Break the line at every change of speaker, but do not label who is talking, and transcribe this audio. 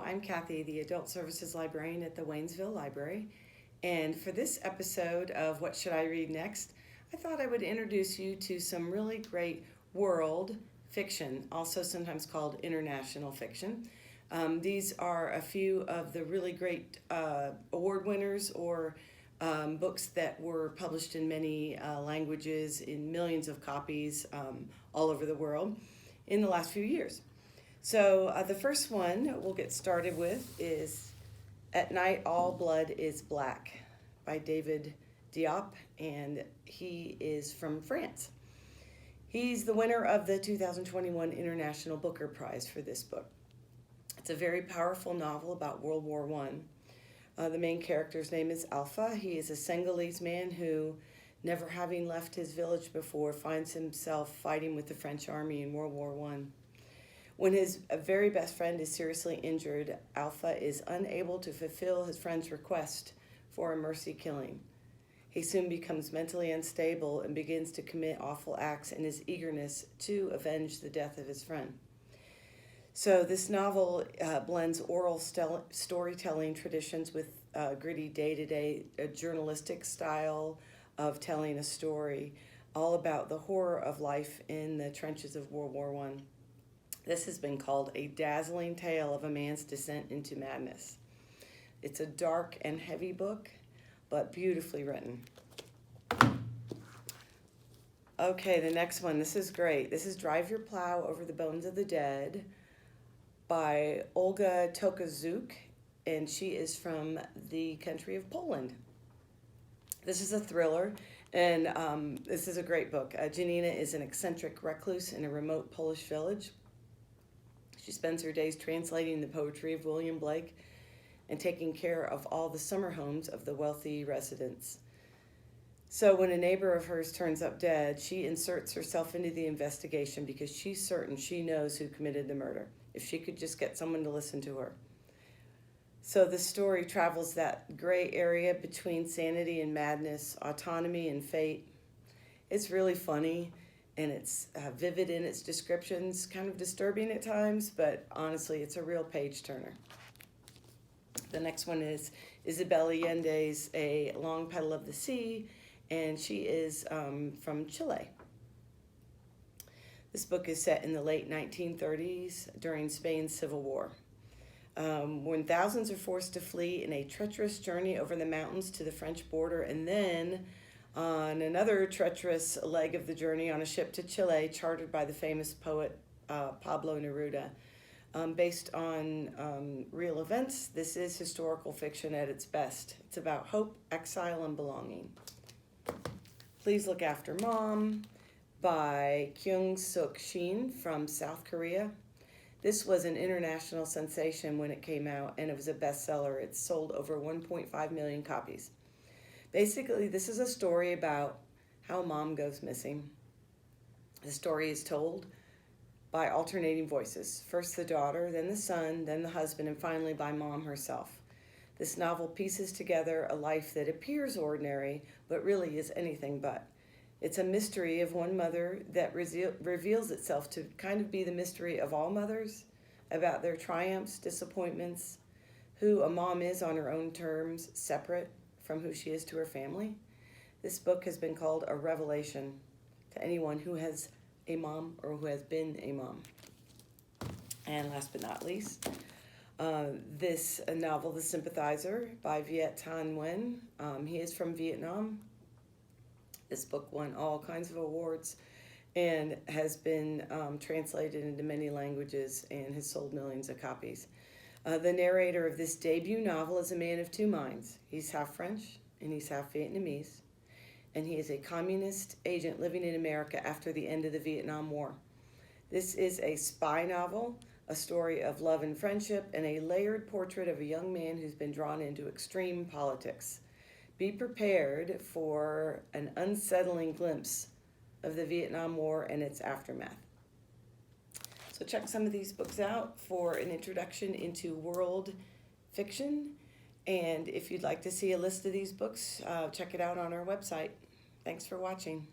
I'm Kathy, the Adult Services Librarian at the Waynesville Library. And for this episode of What Should I Read Next, I thought I would introduce you to some really great world fiction, also sometimes called international fiction. These are a few of the really great award winners or books that were published in many languages in millions of copies all over the world in the last few years. So the first one we'll get started with is At Night All Blood is Black by David Diop, and he is from France. He's the winner of the 2021 International Booker Prize for this book. It's a very powerful novel about World War I. The main character's name is Alpha. He is a Senegalese man who, never having left his village before, finds himself fighting with the French army in World War I. When his very best friend is seriously injured, Alpha is unable to fulfill his friend's request for a mercy killing. He soon becomes mentally unstable and begins to commit awful acts in his eagerness to avenge the death of his friend. So this novel blends oral storytelling traditions with gritty day-to-day journalistic style of telling a story, all about the horror of life in the trenches of World War I. This has been called a dazzling tale of a man's descent into madness. It's a dark and heavy book, but beautifully written. Okay, the next one. This is great. This is Drive Your Plow Over the Bones of the Dead by Olga Tokarczuk, and she is from the country of Poland. This is a thriller, and this is a great book. Janina is an eccentric recluse in a remote Polish village. She spends her days translating the poetry of William Blake and taking care of all the summer homes of the wealthy residents. So when a neighbor of hers turns up dead, she inserts herself into the investigation because she's certain she knows who committed the murder, if she could just get someone to listen to her. So the story travels that gray area between sanity and madness, autonomy and fate. It's really funny. And it's vivid in its descriptions, kind of disturbing at times, but honestly, it's a real page-turner. The next one is Isabel Allende's A Long Petal of the Sea, and she is from Chile. This book is set in the late 1930s during Spain's Civil War, when thousands are forced to flee in a treacherous journey over the mountains to the French border, and then on another treacherous leg of the journey on a ship to Chile, chartered by the famous poet Pablo Neruda. Based on real events, this is historical fiction at its best. It's about hope, exile, and belonging. Please Look After Mom by Kyung-Suk Shin from South Korea. This was an international sensation when it came out, and it was a bestseller. It's sold over 1.5 million copies. Basically, this is a story about how mom goes missing. The story is told by alternating voices. First the daughter, then the son, then the husband, and finally by mom herself. This novel pieces together a life that appears ordinary, but really is anything but. It's a mystery of one mother that reveals itself to kind of be the mystery of all mothers, about their triumphs, disappointments, who a mom is on her own terms, separate from who she is to her family. This book has been called a revelation to anyone who has a mom or who has been a mom. And last but not least, this novel, The Sympathizer by Viet Thanh Nguyen. He is from Vietnam. This book won all kinds of awards and has been translated into many languages and has sold millions of copies. The narrator of this debut novel is a man of two minds. He's half French and he's half Vietnamese, and he is a communist agent living in America after the end of the Vietnam War. This is a spy novel, a story of love and friendship, and a layered portrait of a young man who's been drawn into extreme politics. Be prepared for an unsettling glimpse of the Vietnam War and its aftermath. So check some of these books out for an introduction into world fiction. And if you'd like to see a list of these books, check it out on our website. Thanks for watching.